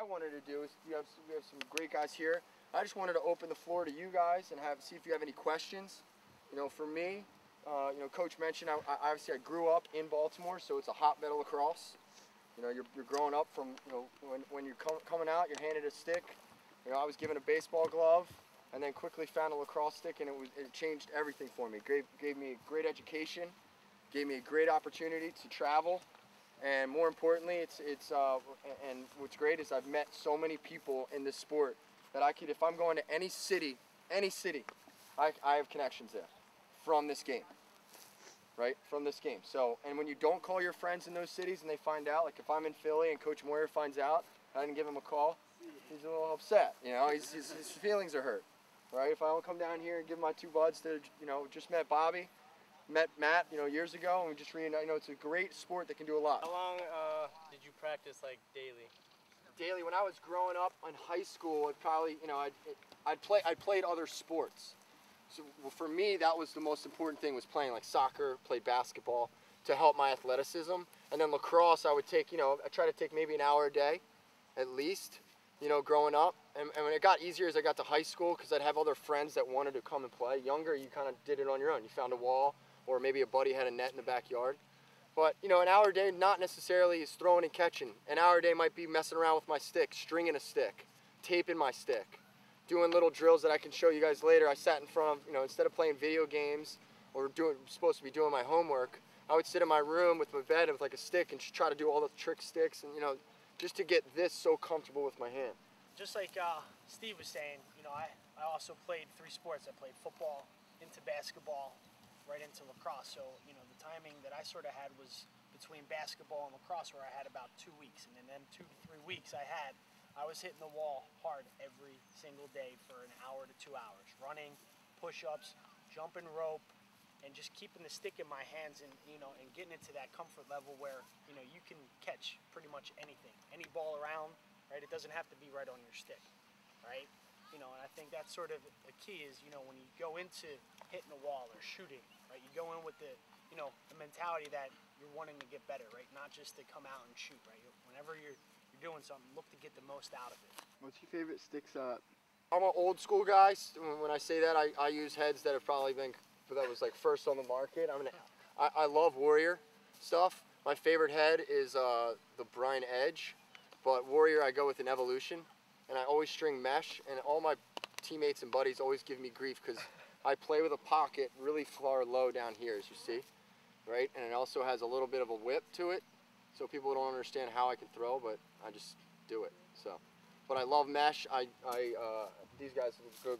I wanted to do is we have some great guys here. I just wanted to open the floor to you guys and see if you have any questions. You know, for me, you know, Coach mentioned obviously I grew up in Baltimore, so it's a hotbed of lacrosse. You know, you're growing up from, you know, when you're coming out, you're handed a stick. You know, I was given a baseball glove, and then quickly found a lacrosse stick, and it changed everything for me. Gave me a great education, gave me a great opportunity to travel, and more importantly, and what's great is I've met so many people in this sport that I could, if I'm going to any city, I have connections there from this game, right? From this game. So, and when you don't call your friends in those cities and they find out, like if I'm in Philly and Coach Moyer finds out I didn't give him a call, he's a little upset. You know, his feelings are hurt, right? If I don't come down here and give my two buds that, you know, just met Bobby, met Matt, you know, years ago, and we just reunite. You know, it's a great sport that can do a lot. How long did you practice, like, daily? Daily, when I was growing up in high school, I'd probably, you know, I played other sports. So for me, that was the most important thing, was playing like soccer, played basketball to help my athleticism. And then lacrosse, I would take, you know, I try to take maybe an hour a day, at least, you know, growing up. And when it got easier as I got to high school, because I'd have other friends that wanted to come and play. Younger, you kind of did it on your own. You found a wall, or maybe a buddy had a net in the backyard. But, you know, an hour a day not necessarily is throwing and catching. An hour a day might be messing around with my stick, stringing a stick, taping my stick, doing little drills that I can show you guys later. I sat in front of, you know, instead of playing video games or supposed to be doing my homework, I would sit in my room with my bed with like a stick and just try to do all the trick sticks, and, you know, just to get this so comfortable with my hand. Just like Steve was saying, you know, I also played 3 sports. I played football, into basketball, right into lacrosse. So, you know, the timing that I sort of had was between basketball and lacrosse, where I had about 2 weeks. And then 2 to 3 weeks I was hitting the wall hard every single day for an hour to 2 hours, running, push-ups, jumping rope, and just keeping the stick in my hands, and, you know, and getting into that comfort level where, you know, you can catch pretty much anything, any ball around, right? It doesn't have to be right on your stick, right? You know, and I think that's sort of the key is, you know, when you go into hitting a wall or shooting, right? You go in with the, you know, the mentality that you're wanting to get better, right? Not just to come out and shoot, right? Whenever you're doing something, look to get the most out of it. What's your favorite sticks? I'm an old school guy. When I say that, I use heads that have probably been, that was like first on the market. I love Warrior stuff. My favorite head is the Brine Edge, but Warrior I go with an Evolution, and I always string mesh, and all my teammates and buddies always give me grief because I play with a pocket really far low down here, as you see, right? And it also has a little bit of a whip to it, so people don't understand how I can throw, but I just do it. So, but I love mesh. These guys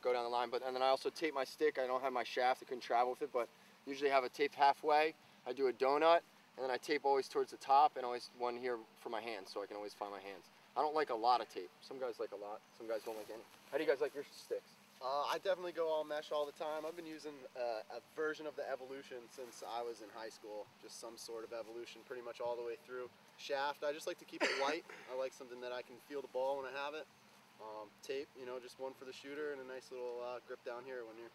go down the line, and then I also tape my stick. I don't have my shaft. I couldn't travel with it, but usually have it taped halfway. I do a donut, and then I tape always towards the top, and always one here for my hands, so I can always find my hands. I don't like a lot of tape. Some guys like a lot. Some guys don't like any. How do you guys like your sticks? I definitely go all mesh all the time. I've been using a version of the Evolution since I was in high school. Just some sort of Evolution pretty much all the way through. Shaft, I just like to keep it light. I like something that I can feel the ball when I have it. Tape, you know, just one for the shooter, and a nice little grip down here when you're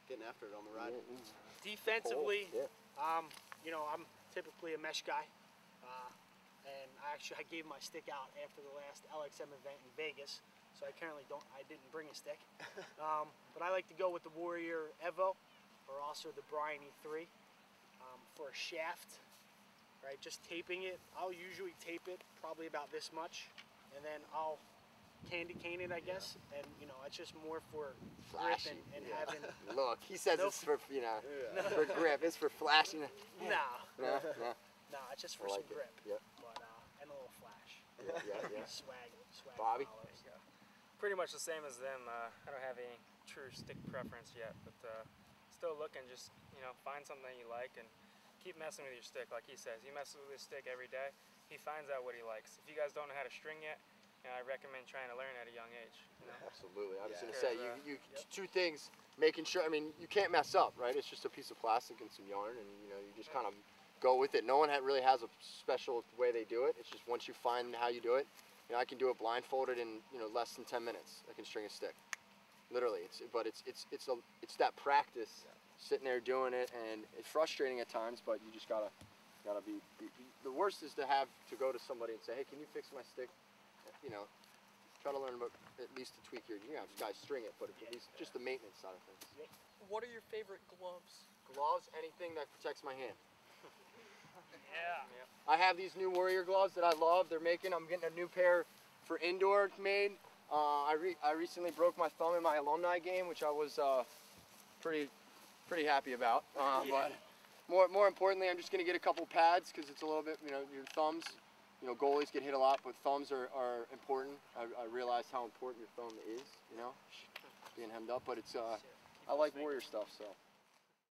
getting after it on the ride. Defensively, you know, I'm typically a mesh guy. And I gave my stick out after the last LXM event in Vegas. So I didn't bring a stick. But I like to go with the Warrior Evo, or also the Brine E3 for a shaft, right? Just taping it. I'll usually tape it probably about this much, and then I'll candy cane it, I guess. And, you know, it's just more for grip and having. Look, he says it's for, you know, for grip. It's for flashing. No, it's just for some grip. Yep. But and a little flash. Yeah. Swag. Bobby? Pretty much the same as them. I don't have any true stick preference yet, but still looking. Just, you know, find something that you like and keep messing with your stick. Like he says, he messes with his stick every day. He finds out what he likes. If you guys don't know how to string yet, you know, I recommend trying to learn at a young age. You know? Absolutely. I was going to say, two things. Making sure, I mean, you can't mess up, right? It's just a piece of plastic and some yarn, and, you know, you just kind of go with it. No one really has a special way they do it. It's just once you find how you do it. You know, I can do it blindfolded in, you know, less than 10 minutes. I can string a stick, literally. It's that practice, sitting there doing it, and it's frustrating at times. But you just gotta be. The worst is to go to somebody and say, hey, can you fix my stick? You know, Try to learn about at least to tweak your, you know, guys string it, but at least just the maintenance side of things. What are your favorite gloves? Gloves, anything that protects my hand. Yeah. I have these new Warrior gloves that I love. They're making, I'm getting a new pair for indoor made. I recently broke my thumb in my alumni game, which I was pretty happy about. But more importantly, I'm just going to get a couple pads because it's a little bit, you know, your thumbs, you know, goalies get hit a lot, but thumbs are important. I realized how important your thumb is, you know, being hemmed up. But it's I like Warrior stuff, so.